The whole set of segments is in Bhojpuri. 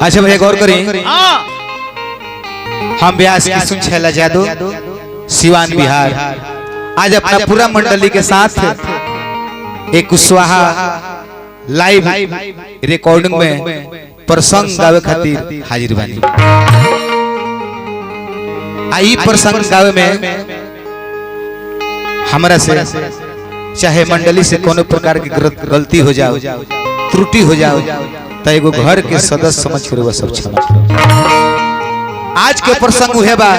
अच्छा भैया गौर करें, हम व्यास की सुन छैला जादू सिवान बिहार आज अपना पूरा मंडली के साथ एक कुशवाहा लाइव रिकॉर्डिंग में प्रसंग गावे खातिर हाजिर बानी। आई प्रसंग गावे में हमरा से चाहे मंडली से कोनो प्रकार की गलती हो जाओ, त्रुटि हो जाओ, तो एगो घर के सदस्य समझ कर वो सब क्षमा करो। आज के प्रसंग उहे बा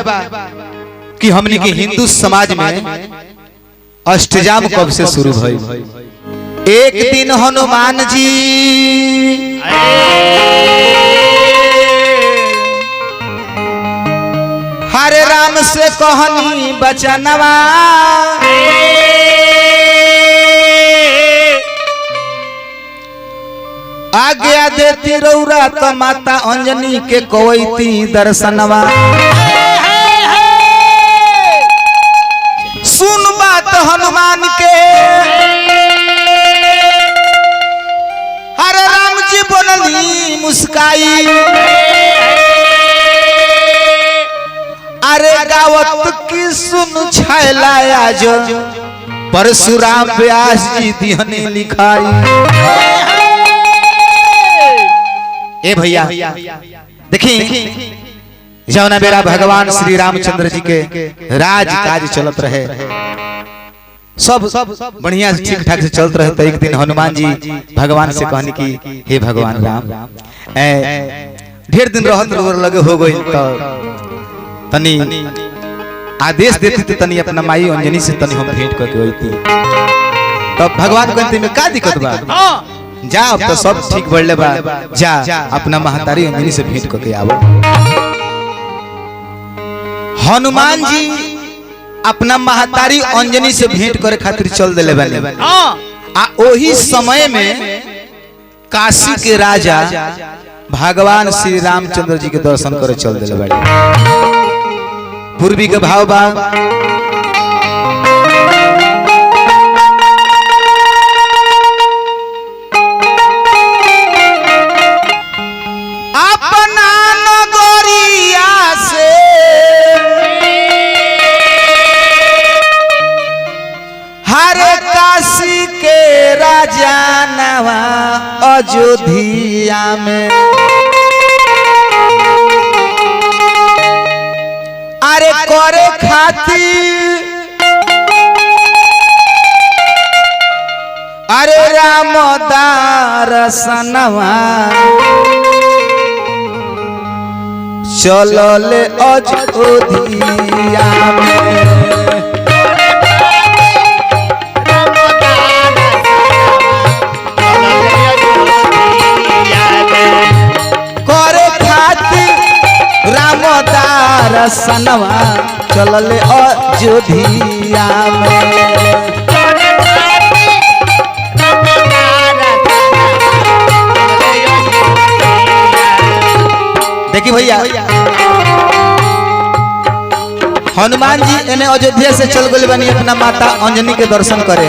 कि हमनी के हिंदू समाज में अष्टजाम कब से शुरू भई। एक दिन हनुमान जी हरे राम से कहनी बचनवा, आज्ञा देती रौरा तो माता अंजनी के कोईती दर्शनवा। सुन बात हनुमान के हरे राम जी बोलनी मुस्काई, अरे गावत की सुन छैला आज परशुराम व्यास जी दिहने लिखाई। ए भैया देखी जौना बेरा भगवान श्री रामचंद्र जी के राज काज चलत रहे, सब बढ़िया ठीक ठाक से चलत रहे। तो एक दिन हनुमान जी भगवान से कहनी कि हे भगवान राम, ढेर दिन रहत लगे हो गई, तो तनी आदेश देती तो तनी अपना माई अंजनी से तनी हम भेंट करके होती। तब भगवान कहते में का दिक्कत बा, जा अब तो सब ठीक बढ़ले बा, जा अपना महतारी अंजनी से भेंट करके आवो। हनुमान जी अपना महतारी अंजनी से भेंट करे खातिर चल देले बने। आ ओही समय में काशी के राजा भगवान श्री रामचंद्र जी के दर्शन करे चल देले बने। पूर्वी के भाव बा, जानवा अयोध्या में, अरे करे खातिर अरे राम दर्शनवा चलले अयोध्या में। दर्शनवा चलले अयोध्या में। देखिए भैया हनुमान जी इन्हें अयोध्या से चल गए बनी अपना माता अंजनी के दर्शन करे,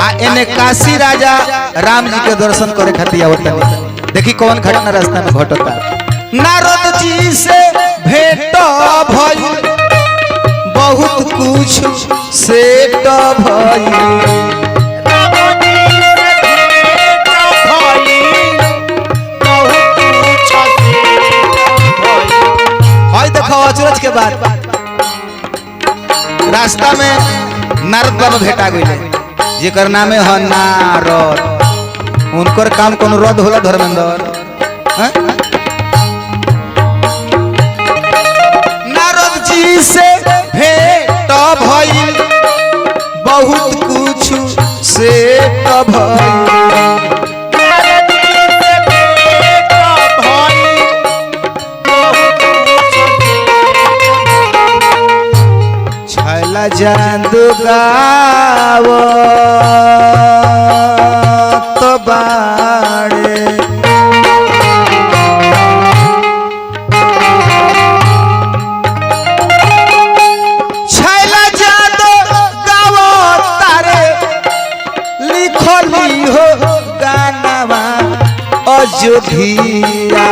आ इन्हें काशी राजा राम जी के दर्शन करे खातिर आवत। देखी कौन घटना रास्ता में घटता। नारद जी से भेंट भइल, बहुत कुछ सेट भइल। हाय देखो अचरज के बाद रास्ता में नारद बाबा भेटा गइले, जेकर नामे है नारद। उनकर काम कोनो रद होला धर्मेंद्र, से भेंट भइल, बहुत कुछ सेट भइल। छैला जादू गावो तो बाड़े, अयोध्या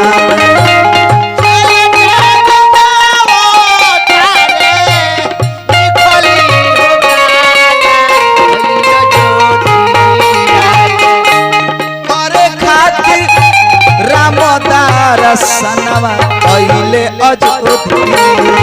सनवा अइले अयोध्या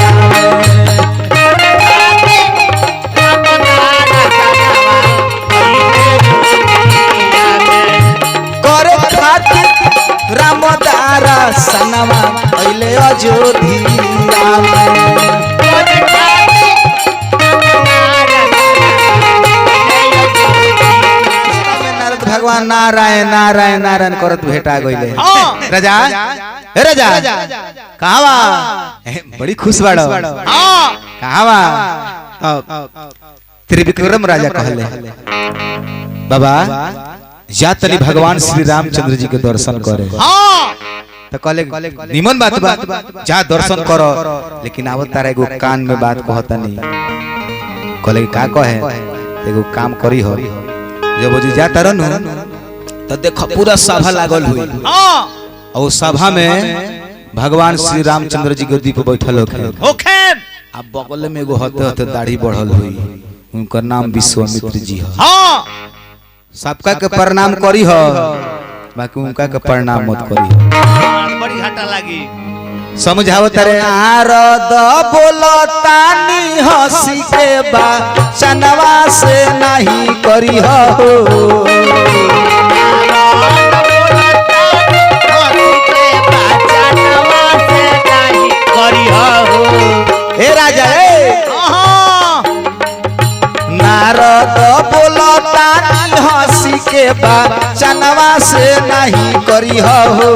करे खातिर रामदारा सनवा अइले अयोध्या भगवान नारायण नारायण नारायण करत भेटा गइले राजा हे राजा कहवा बड़ी खुश बाड़ो कहवा त्रिविक्रम राजा कहले बाबा जा तनी भगवान श्री रामचंद्र जी के दर्शन करे तो कहले निमन बात बा जा दर्शन करो लेकिन आवत तारा एगो कान में बात कहता नहीं कहले का कहे एगो काम करी हो जब जी जा तारा न तो देखो पूरा सभा लागल हुई और सभा में भगवान श्री रामचंद्र जी गद्दी पे बैठल होखे अब बगल में एगो होते होते दाढ़ी बढ़ल हुई उनका नाम विश्वामित्र जी है सबका के प्रणाम करी हो बाकी उनका के प्रणाम मत करी हो बड़ी घाटा लागी समझाओ तारे आरद बोलतानी हंसी के बा चनवा से नहीं करी हो ए राजा नारद बोलतानी हंसी के बा चनवा से नहीं करी हो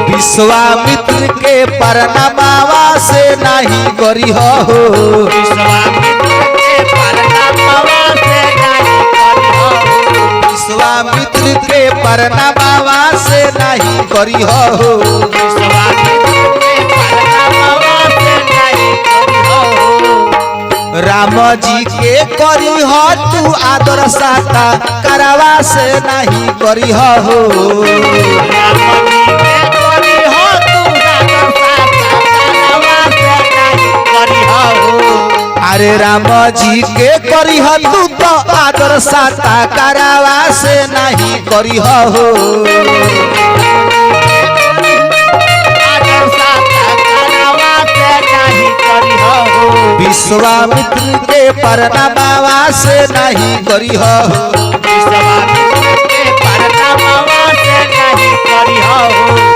विश्वामित्र के परनामावा से नहीं करी हो विश्वामित्र के परनामावा से नहीं करी हो राम जी के करी हो तू आदर साता करवा से नहीं करी हो अरे राम जी के करी हो तू तो आदर साता करवा से नहीं करी हो विश्वामित्र के परनामावा से नहीं करी हो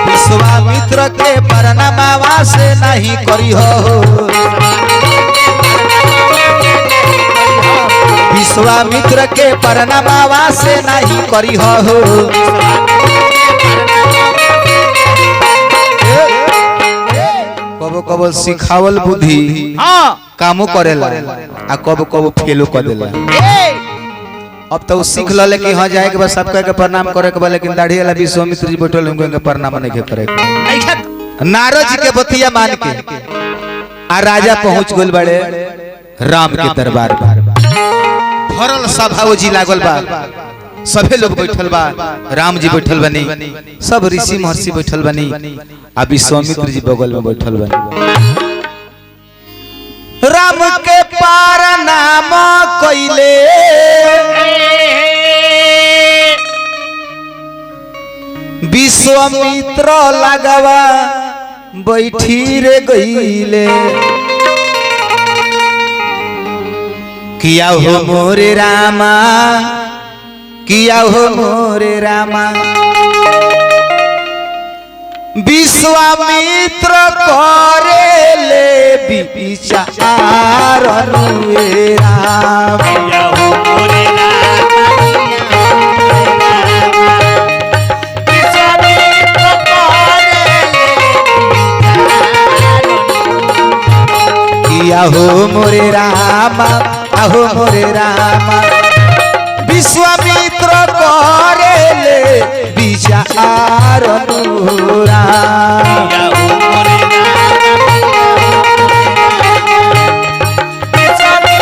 विश्वामित्र के परनामावा से नहीं करी हो विश्वामित्र के परनामावा से नहीं करी हो कबो कबो सिखावल बुद्धि कामो करेला आ कबो कबो फेलो कर देला अब तो सीख लले कि हां जाए के बस सबका के प्रणाम करे के बा लेकिन दाढ़ी वाला विश्वामित्र जी बैठल उनको के प्रणाम नहीं के करे नारद जी के बतिया मान के आ राजा पहुंच गइल बड़े राम के दरबार में भरल सभा जी लागल बा सभे लोग बैठल बा राम जी बैठल बनी सब ऋषि महर्षि बैठल बनी आ विश्वामित्र जी बगल में बैठल बनी राम के प्रणाम कइले विश्वामित्र लगवा बैठी रे गइले किया हो मोरे रामा किया हो मोरे रामा विश्वामित्र करे ले विचार रे राम किया हो मोरे रामा विश्वामित्र करे किया हो मोरे रामा आहो मोरे रामा विश्वामित्र करे ले विचार अनुरा विश्वामित्र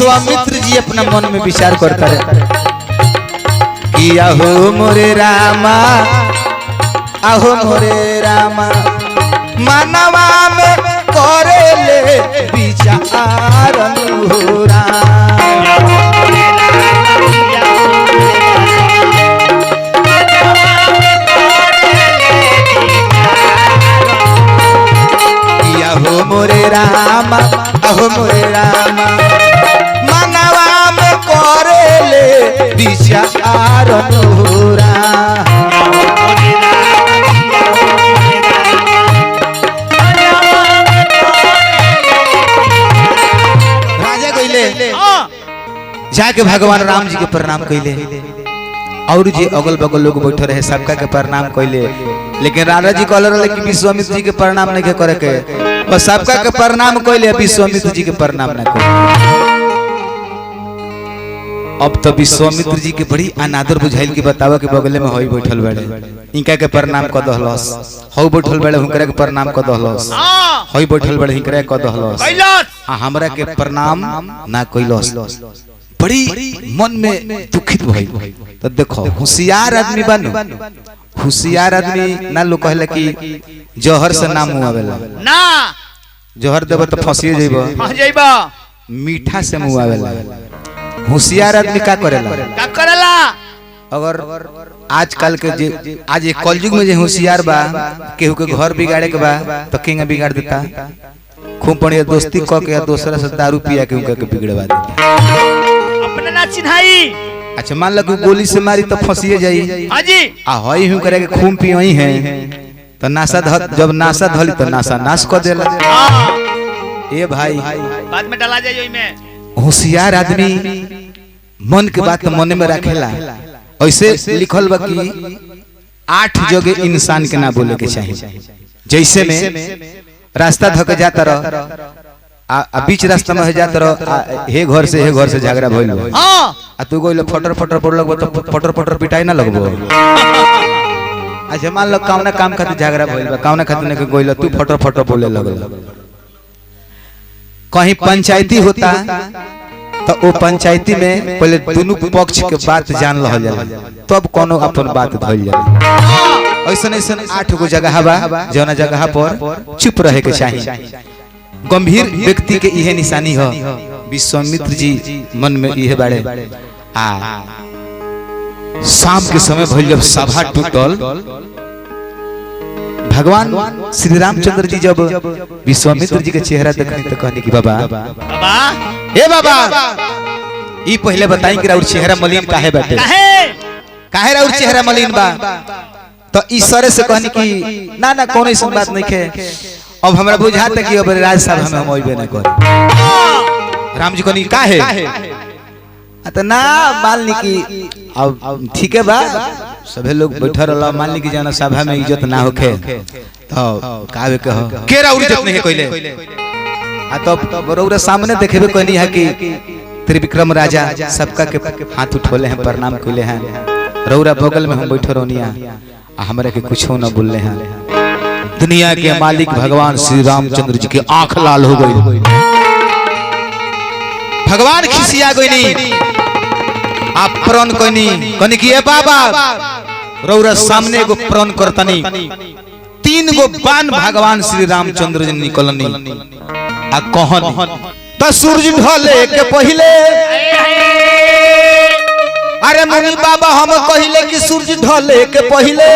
विश्वामित्र जी अपना मन में विचार करता रहे कि आहो मोरे रामा, आहो मोरे रामा, मानवा में करे ले विचार अनुरा। आहो मोरे रामा, आहो मोरे रामा, मानवा में करे ले विचार अनुरा। जाके भगवान राम जी के प्रणाम कैले और जे अगल बगल लोग बैठे रहे सबका के प्रणाम कैले, लेकिन राजा जी कहले रहे कि विश्वामित्र जी के प्रणाम नहीं करे के, बस सबका के प्रणाम कैले, विश्वामित्र जी के प्रणाम ना करे। अब तो विश्वामित्र जी के बड़ी अनादर बुझाइल की बतावा के बगले में होई बैठल बड़े, इनका के प्रणाम क दहलस, हो बैठल बड़े हुनकरा के प्रणाम क दहलस, होई बैठल बड़े हिनकरा क दहलस, आ हमरा के प्रणाम ना कैलस। बड़ी मन में दुखित भइल। तो देखो होशियार आदमी बानू, होशियार आदमी ना लोग कहले कि जहर से ना मुंह आवेला ना, जहर देबो तो फंसिए जइबो, मीठा से मुंह आवेला। होशियार आदमी का करेला? अगर आजकल के जे आज एक कलयुग में जे होशियार बा, केहू के घर बिगाड़े के बा तो किंग बिगाड़ देता, खूब बढ़िया दोस्ती क के दूसरा से दारू पिया के उनका के बिगड़वा देता, अपने ना चिन्हाई। अच्छा मान लो गोली से मारी तो फंसिए जाई, हां जी, आ होई हूं करे के खून पियई है तो नासा जब नासा धली तो नासा नाश कर देला। ए भाई बाद में डाला जाई ओई में। होशियार आदमी मन के बात मन में रखेला। ऐसे लिखल बा कि 8 जगह इंसान के ना बोले के चाहिए। जैसे में रास्ता धके जाता रह, आ बीच रास्ता में जाता रह, हे घर से झगड़ा भइल, हां आ तू गोइल फटर फटर पड़ लगबो तो फटर फटर पिटाई ना लगबो। अच्छा मान लो कौना काम खातिर झगड़ा भइल बा, कौना खातिर ने गोइल तू फटर फटर बोले लगल। कहीं पंचायती होता तो वो पंचायती में पहले दोनों पक्ष के बात जान लहल जाला, तब कोनो अपन बात धइल जाला। ऐसा 8 गो जगह बा जौना जगह पर चुप रहे के चाहिए। गंभीर व्यक्ति के यह निशानी हो। विश्वामित्र जी मन में यह बाड़े। शाम के समय भइल जब सभा टूटल, भगवान श्री रामचंद्र जी जब विश्वामित्र जी के चेहरा देखनी तो कहनी कि बाबा ए बाबा ई पहले बताई कि राउर चेहरा मलिन काहे बाटे, काहे राउर चेहरा मलिन बा? तो ईश्वर से कहनी कि ना ना कोनो ऐसी बात नहीं है, अब हमरा बुझाता कि अब राजसभा में हम ओइबे ना करे। राम जी कहनी काहे? तो ना मान ली कि अब ठीक है बा, सभी लोग बैठा रहला, मान ली कि जाना सभा में इज्जत ना होखे तो काहे कहो के राउर इज्जत नहीं कइले, आ तो बरोरा सामने देखेबे कहनी है कि त्रिविक्रम राजा सबका के हाथ उठोले हैं, प्रणाम कइले हैं, रौरा बगल में हम बैठो रहनिया, हमरा के कुछ न बोलले हैं। दुनिया के मालिक भगवान श्री रामचंद्र जी के आंख लाल हो गई, भगवान खिसिया गईनी, आप प्रण कनी कि ए बाबा रौरा सामने एगो प्रण करतनी, 3 गो बाण भगवान श्री रामचंद्र जी निकलनी आ कहन त सूरज ढले के पहले, अरे मुनि बाबा हम कहिले कि सूरज ढले के पहले,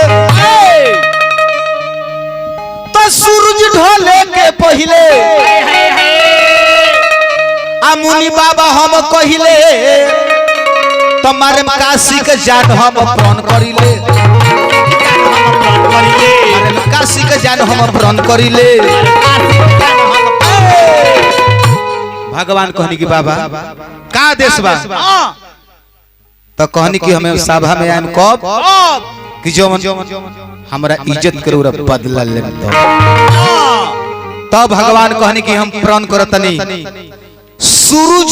तो सूरज ढले के पहले आ मुनि बाबा हम कहिले तुम्हारे काशी के जान हम प्रण करिले, काशी के जान हम प्रण करिले। भगवान कहनी कि बाबा का देश बा? तो कहनी कि हमें सभा में आएम कब कि जो हमरा इज्जत करो रे बदला ले। तब भगवान कहनी कि हम प्रण करतनी सूरज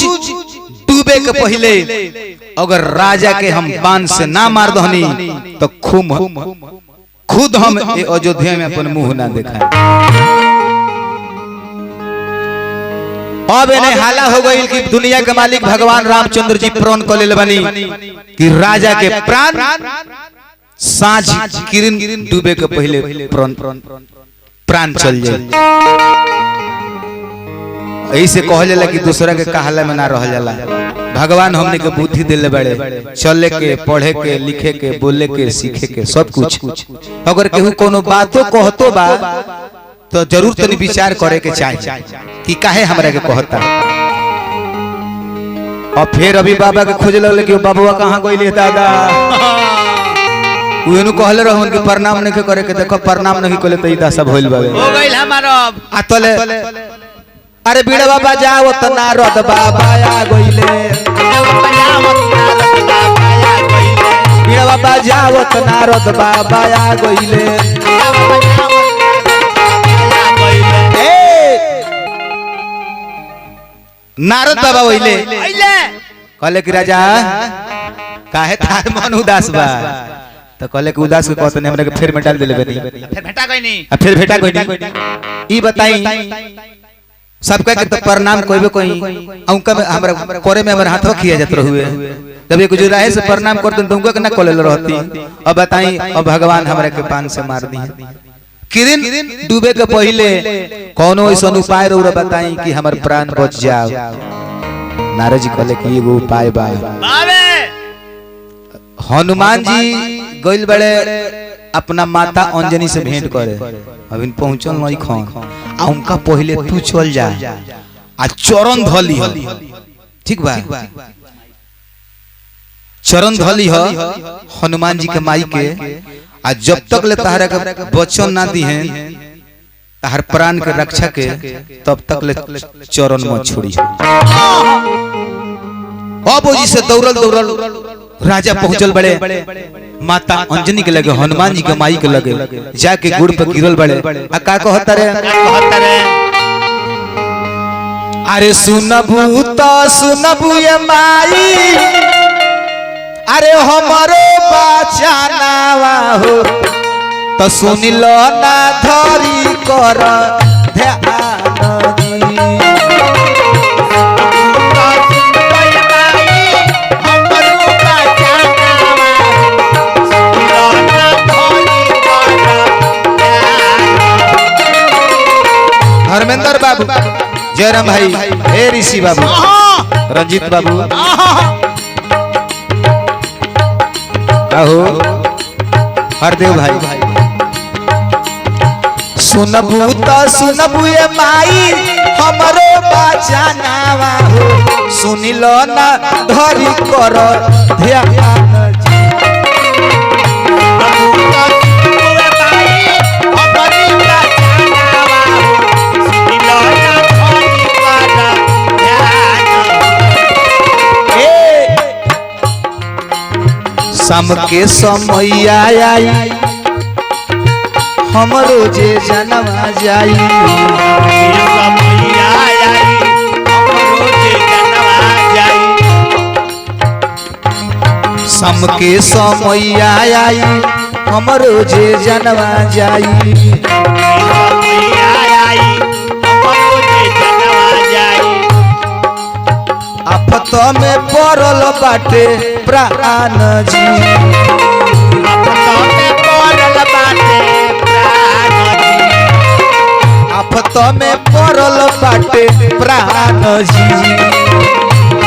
डूबे के पहले अगर राजा के हम बाण से ना मार दहनी तो खुद हम अयोध्या में अपन मुंह ना दिखाए। अब इन्हें हाला हो गई कि दुनिया के मालिक भगवान रामचंद्र जी प्रण कर ले बनी कि राजा के प्राण सांझ किरण डूबे के पहले प्राण चल जाए। ऐसे कह जाला कि दूसरा के कहला में ना रह जाला। भगवान हमने के बुद्धि दिले बड़े चले के पढ़े के लिखे के बोले के सीखे के सब कुछ। अगर केहू कोनो बातों कहतो बा तो जरूर तनी विचार करे के चाहिए कि काहे हमरा के कहता। और फिर अभी बाबा के खोज लगले कि बाबूआ कहां गइले दादा। उनु कहले रहो उनके प्रणाम नहीं करे के देखो प्रणाम नहीं कोले त इदा सब होइल बाबे हो गइल हमारो आ तले अरे बीड़ा बाबा जाओ त नारद बाबा आ गइले। बीड़ा बाबा जाओ त नारद बाबा आ गइले। नारद बाबा होइले कहले कि राजा काहे तार मन उदास बा तो कहले कि उदास के कहत ने हमरा के फिर में डाल देले बनी फिर भेटा कोई नहीं फिर भेटा कोई नहीं। ई बताई सबका के तो प्रणाम कोइबे कोई औका हमरा करे में हमरा हाथवा खिया जात रहुए जब एक गुजराहे से प्रणाम करत तुमको के ना कोले रहती। अब बताई अब भगवान हमरा के पान से मार दी किरण डूबे के पहले कोनो ऐसा उपाय रो बताई कि हमर प्राण बच जाओ। नारद जी कहले कि एगो उपाय बा। हनुमान जी गइल बड़े अपना माता अंजनी से भेंट करे अभी पहुंचल नहीं खान आ उनका पहले तू चल जा आ चरण धली हो ठीक बा। चरण धली हो हनुमान जी के माई के आ जब तक ले तहरा के वचन ना दी हैं तहर प्राण के रक्षा के तब तक ले चरण मत छोड़ी। अब जी से दौड़ल दौड़ल राजा पहुंचल बड़े माता अंजनी के लगे हनुमान जी के माई के लगे जाके गुड़ पे गिरल बड़े आ का कहता रे अरे सुनबू तो सुनबू ये माई अरे हमारो बचानावा हो तो सुन लो ना धरी कर ध्यान दी। धर्मेंद्र बाबू जयराम भाई हे ऋषि बाबू रंजीत बाबू आहो हरदेव भाई सुनबू तो सुनबू ये माई हमरो बचानावा हो सुन लो ना धरी कर ध्यान शाम के समय आई हमरो जे जनवा जाई शाम के समय आई हमरो जे जनवा जाई आफत में पड़ल बाटे प्राण जी आफत में पड़ल बाटे प्राण जी।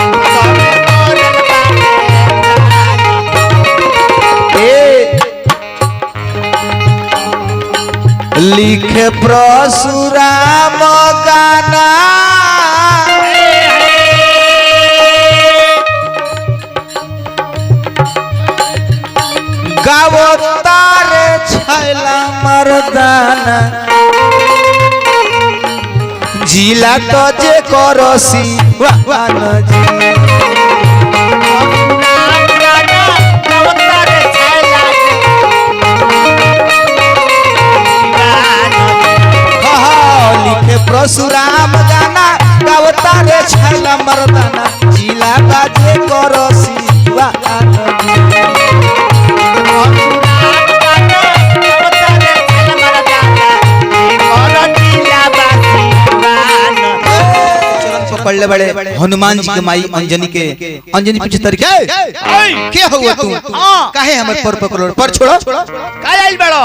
लिखे परशुराम गाना गावो तारे छैला मर्दाना जिला तो जे करसी वाहन जी लिखे परशुराम गाना गावो तारे छैला मर्दाना जिला बाजे करसी वाहन कहले बड़े हनुमान जी के माई अंजनी के अंजनी पीछे तर के हुआ तू काहे हमर पर पकड़ो पर छोड़ो का आइल बड़ो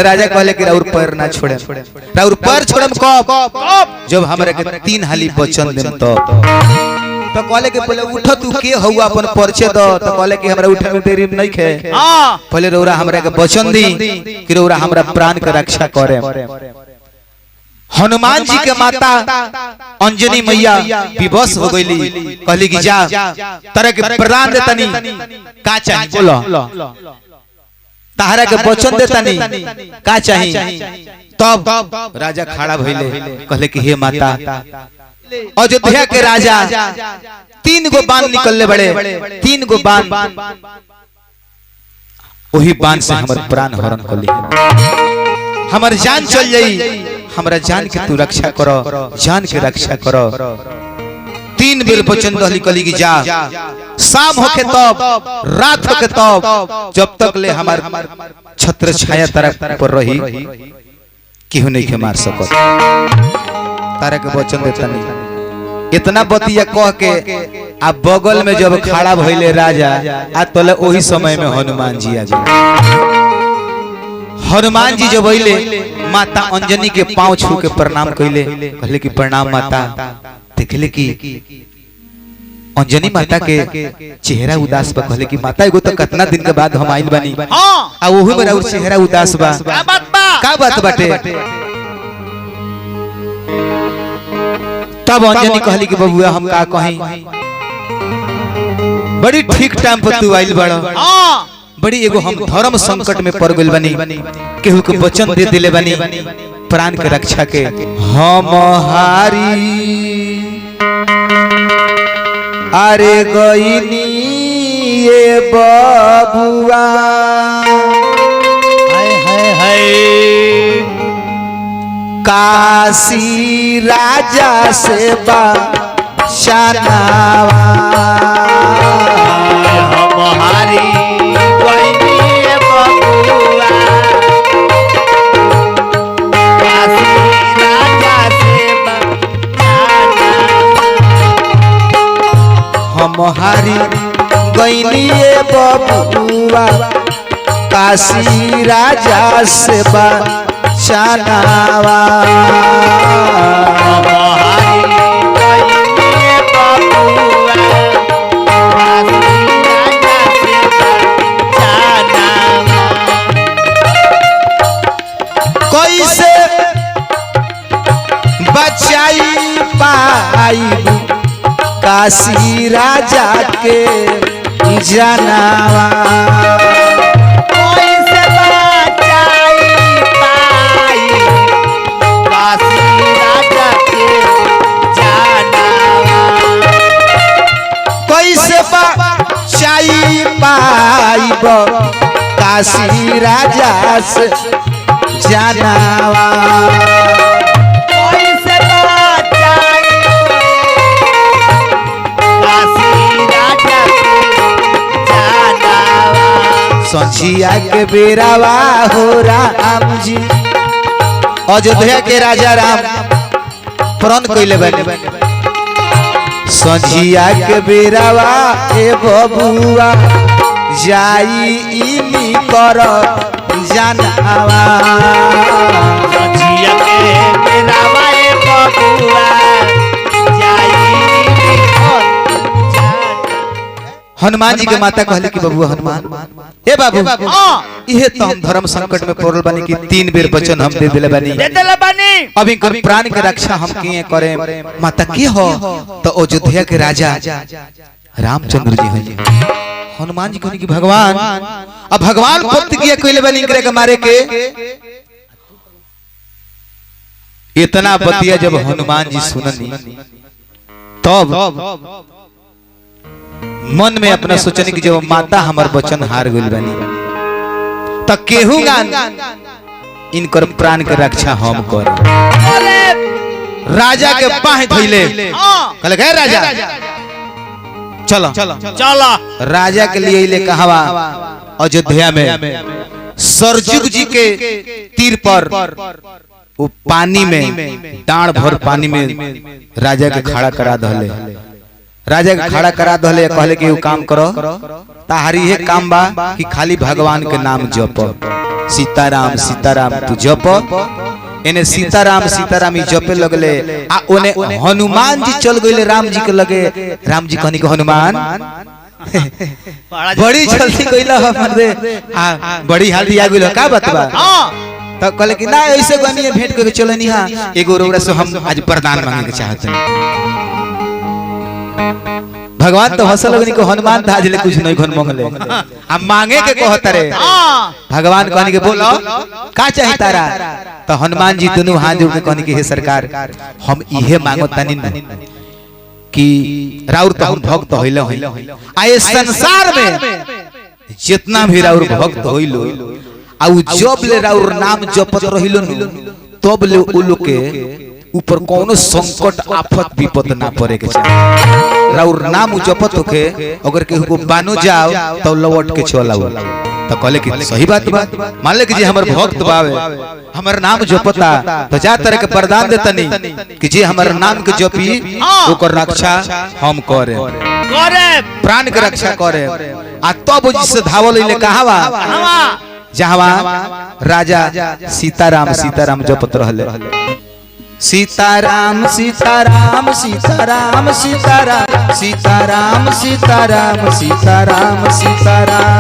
राजा कहले कि राउर पैर ना छोड़े राउर पैर छोड़म कब जब हमरे के 3 हाली वचन देम तो कहले कि पहले उठ तू के हुआ अपन परिचय दो तो कहले कि हमरा उठे में देरी नहीं खे पहले रौरा हमरा के वचन दी कि रौरा हमरा प्राण के रक्षा करे हनुमान जी के माता अंजनी मैया विवश हो गईली कहली कि जा तरह के प्रदान देतनी का चाहिए बोलो ताहरा के वचन देतनी का चाहिए तब राजा खड़ा भइले कहले कि हे माता अयोध्या के राजा 3 गो बाण निकलले बड़े 3 गो बाण वही बाण से हमर प्राण हरण कली हमर जान चल जाई हमरा जान के तू रक्षा करो जान के रक्षा करो 3 बेर वचन दहली कली की जा शाम होके तब रात होके तब जब तक ले हमार छत्र छाया तरफ पर रही केहू नहीं के मार सकत तारा के वचन देता नहीं इतना बतिया कह के आ बगल में जब खड़ा भइले राजा आ तले वही समय में हनुमान जी आ गए हनुमान जी जब अइले माता अंजनी के पांव छू के प्रणाम कइले कहले कि प्रणाम माता देखले कि अंजनी माता के चेहरा उदास बा कहले कि माता एगो तो कितना दिन के बाद हम आइल बानी आ ओही में और चेहरा उदास बा का बात बाटे तब अंजनी कहली कि बबुआ हम का कहीं बड़ी ठीक टाइम पर तू आइल बड़ा बड़ी एगो हम धर्म संकट में पड़ गइल बनी केहू के वचन दे दिले बनी प्राण के रक्षा के हम हारी अरे गईनी ये बबुआ हाय हाय हाय काशी राजा से बचानावा हम हारी हारी गईनी बबुआ काशी राजा से बचानावा कैसे बचाई पाई काशी राजा के जनावा कैसे बचाई पाई काशी राजा के जनावा कैसे बचाई पाइब काशी राजा से जनावा संझिया के बेरावा हो राम जी अयोध्या के राजा राम प्रण कइले बने संझिया के बेरावा ए बबुआ जाई इनी कर जनावा संझिया के बेरावा ए बबुआ जाई हनुमान जी के माता कहले कि बबुआ हनुमान ए बाबू इहे तो हम धर्म संकट में पड़ल बानी कि 3 बेर वचन हम दे देले बानी अभी कर प्राण के रक्षा हम किए करे माता की हो तो अयोध्या के राजा रामचंद्र जी हैं हनुमान जी कहने कि भगवान अब भगवान प्रतिज्ञा कइले बानी करे के मारे के इतना बतिया जब हनुमान जी सुननी तब मन में अपना सोचने की जब माता हमार वचन हार गइल बानी त केहू गान इनकर प्राण के रक्षा हम कर राजा के बाह धइले कहले गए राजा चलो चलो राजा के लिए ले कहवा अयोध्या में सरजुग जी के तीर पर वो पानी में डांड भर पानी में राजा के खड़ा करा दहले। राजा के खड़ा करा दहले, कहले कि वो काम करो, ताहारी है काम बा कि खाली भगवान के नाम जप, सीताराम सीताराम तू जप। इन्हें सीताराम सीताराम ही जपे लगले। आ उन्हें हनुमान जी चल गए राम जी के लगे। राम जी कहनी को हनुमान बड़ी जल्दी कइला हमरे, बड़ी हालदी आ गइल, का बात बा? तो कहले कि ना ऐसे गनिए भेंट करके चलनी। हां एगो रोड़ा से हम आज वरदान मांगे के चाहते हैं। भगवान तो हंसल लगनी को हनुमान था आज ले कुछ नहीं घन मांगले, अब मांगे के कहत रे। भगवान कहनी के बोलो का चाहि तारा? तो हनुमान जी दोनों हाथ जोड़ के कहनी कि हे सरकार हम इहे मांगो तनी कि राउर तो हम भक्त होइलो आए संसार में जितना भी राउर भक्त होइलो आ जब ले राउर नाम जपत रहिलो तब ले उ लोग के ऊपर कोनो संकट आफत विपद ना पड़े के चाहिए। राउर नाम जपत होके अगर केहू को बानो जाओ तो लौट के चल आओ। तो कहले कि सही बात बा, मान ले कि जे हमर भक्त बावे हमर नाम जपता तो जा तरह के वरदान देतनी कि जे हमर नाम के जपी ओकर रक्षा हम करे प्राण के रक्षा करे। आ तब जिससे धावल ले कहावा जहावा राजा सीताराम सीताराम जपत रहले। सीताराम सीताराम सीताराम सीताराम सीताराम सीताराम सीताराम सीताराम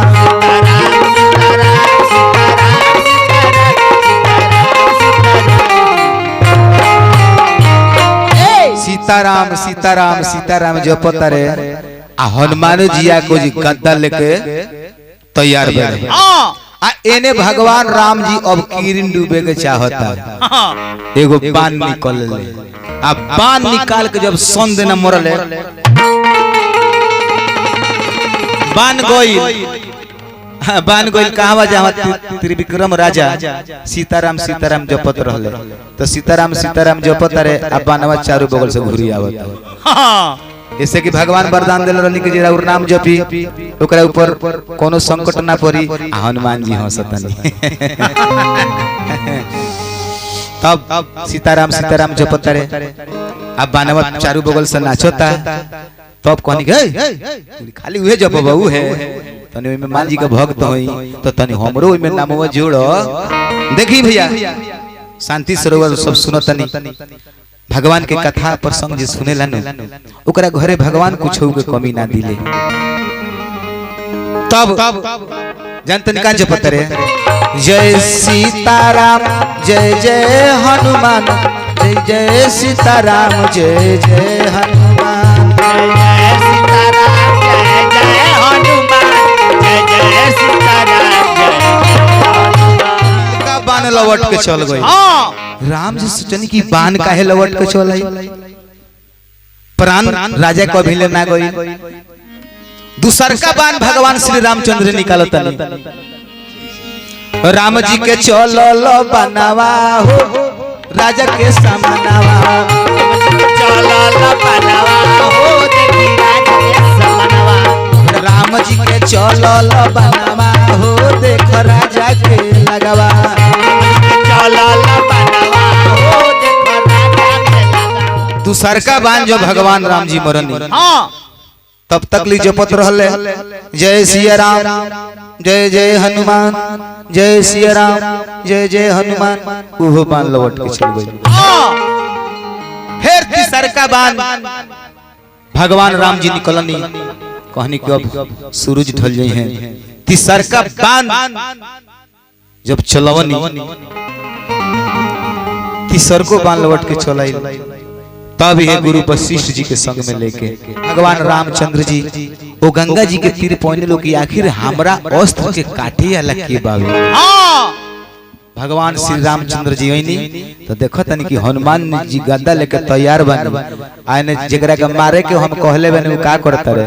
सीताराम सीताराम सीताराम जपत रे। आ हनुमान जिया को जी गद्दा लेके तैयार बने। आ एने भगवान राम जी अब किरण डूबे के चाहता, एगो बाण निकल ले। अब बाण निकाल के जब सन देना मरले, बाण गोइल बाण गोइल कहावा जहां त्रिविक्रम राजा सीताराम सीताराम जपत रहले। तो सीताराम सीताराम जपत रे अब बाणवा चारों बगल से घुरी आवत। इससे कि भगवान वरदान देले रहनी कि जे और नाम जपी ओकरा ऊपर कोनो संकट ना पड़ी। हनुमान जी हंसतनी तब सीताराम सीताराम जपत रे। अब बानवा चारों बगल से नाचता। तब कहनी गए खाली उहे जप बाबू है तनी में मान जी के भक्त होई तो तनी हमरो में नामवा जोड़ो। देखी भैया शांति सरोवर सब सुनतनी भगवान के कथा प्रसंग जे सुनेला न ओकरा घरे भगवान कुछ के कमी ना दिले। तब जनतन का जपत रे जय सीताराम जय जय हनुमान जय जय सीताराम जय जय हनुमान जय सीताराम जय जय हनुमान जय जय सीताराम जय का बाण लौट के चल गई। राम जी सोचनी की बाण काहे लौट के चल आई? प्राण राजा को भी ले ना गई। दूसर का बाण भगवान श्री रामचंद्र निकालतनी। राम जी के चलल बनवा हो राजा के समानवा चलल बनवा हो देखी राजा के समानवा। राम जी के चलल बनवा हो देख राजा के लगवा। चलल बनवा हो देख राजा के लगवा। दूसर का बाण जो भगवान राम जी मरनी तब तक ली जपत रहले जय सिया राम जय जय हनुमान जय सिया राम जय जय हनुमान। उहो बाण लौट के चल गई। फिर तीसर का बाण भगवान राम जी निकलनी कहनी कि अब सूरज ढल जाई है। तीसर का बाण जब चलवनी तीसर को बाण लौट के चलाई। तब ये गुरु वशिष्ठ जी के संग में लेके भगवान रामचंद्र जी वो गंगा जी के तीर पहुंचे लोग कि आखिर हमरा अस्त्र के काटे या लगे बाबे। भगवान श्री रामचंद्र जी आईनी तो देखो तनी कि हनुमान जी गद्दा लेके तैयार बनी आने जगरा के मारे के हम कहले बने वो का करता रे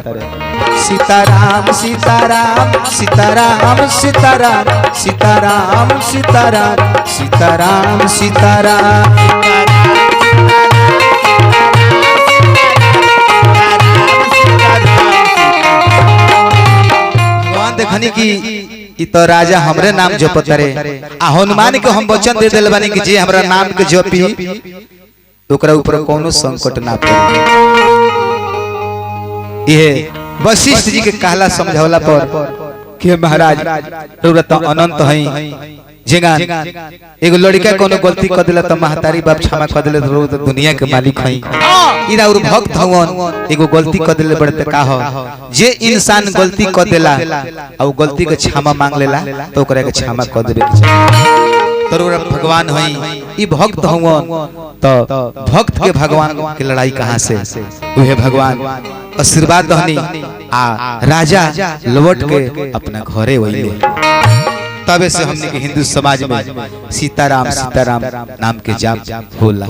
सीताराम सीताराम सीताराम सीताराम सीताराम सीताराम सीताराम सीताराम। देखनी कि ई तो राजा हमरे नाम जपत रे आ हनुमान के हम वचन दे देल बानी कि जे हमरा नाम के जपी ओकरा ऊपर कोनो संकट ना पड़े। ये वशिष्ठ जी के कहला समझावला पर कि महाराज रउरा तो अनंत हई जेगान एगो लड़का कोनो गलती कर देला त महतारी बाप क्षमा कर देले तो दुनिया के मालिक हई। इरा और भक्त हवन एगो गलती कर देले बड़ते का हो जे इंसान गलती कर देला और गलती के क्षमा मांग लेला तो ओकरा के क्षमा कर देबे के चाहिए। तोरा भगवान हई ई भक्त हवन तो भक्त के भगवान के लड़ाई कहां से उहे भगवान आशीर्वाद दहनी आ राजा लौट के अपना घरे वइले। तबे से हमने के हिंदू समाज में सीताराम सीताराम नाम के जाप होला।